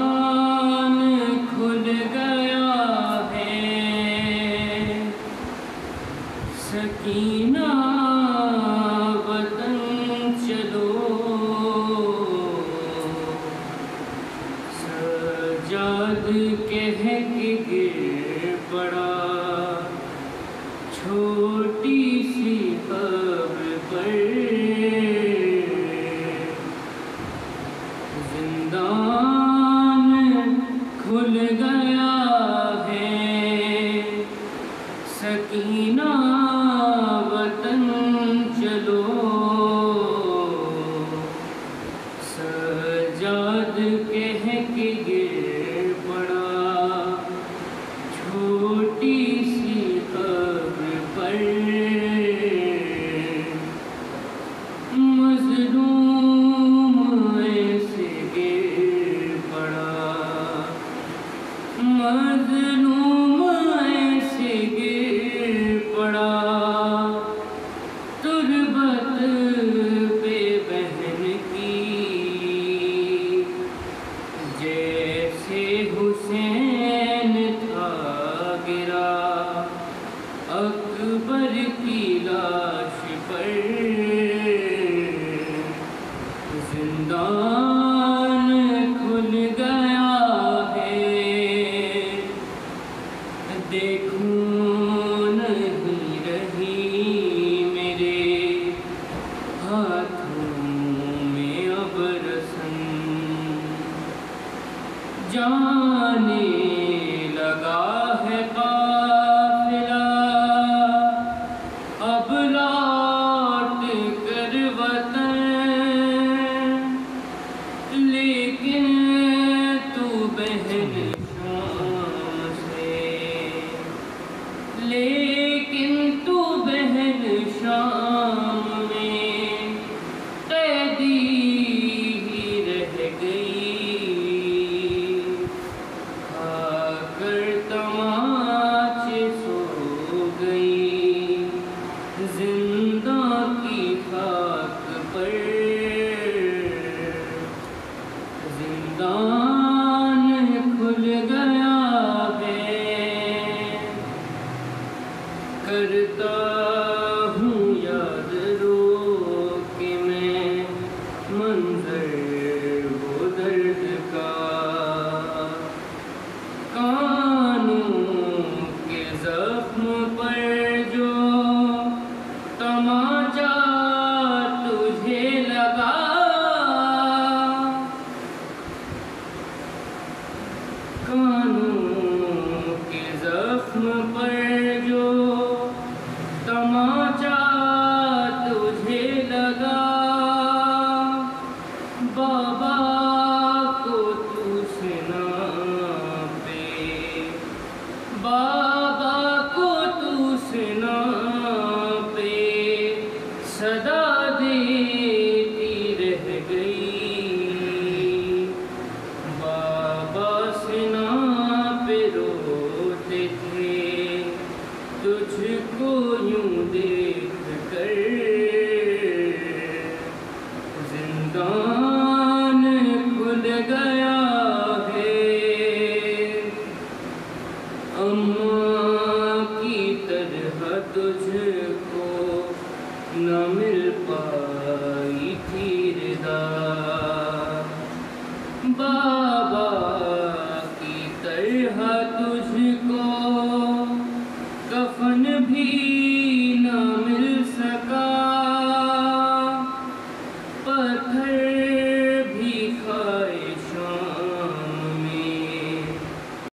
زندان کھل گیا ہے، سکینہ وطن چلو، سجاد کہہ کے گر پڑا چھوٹی سی قبر پر، زندان کھل گیا ہے، سکینہ وطن چلو، سجاد کہہ کے گر پڑا چھوٹی سی قبر پر، مظلوم ایسے گر پڑا، مظلوم ایسے گر پڑا، تربت پہ بہن کی، جیسے حسین تھا گرا اکبر کی لاش پر، زندان کھل گیا ہے، دیکھوں نہیں رہی میرے ہاتھوں میں اب رسن، جانے لگا ہے قافلہ اب لوٹ کر وطن، لیکن تو بہن شام سے، لیکن تو بہن شام میں قیدی ہی رہ گئی، کھا کر تماچے سو گئی زندہ کی خاک پر، زندان کھل گیا ہے، کرتا ہوں یاد رو کہ میں منظر وہ درد کا، کانوں کے زخم پر جو تماچا تجھے لگا، کانوں کے زخم پر جو تماچا تجھے لگا، بابا کو تو سنا پہ، بابا کو تو سنا پہ صدا دیتی رہ گئی، بابا سنا پہ روتے تھے تجھ کو یوں دیکھ کر، زندان کھل گیا ہے، اماں کی طرح تجھ کو نہ مل پائی تھی رضا، بابا کی طرح تجھ کو کفن بھی نہ مل سکا، پتھر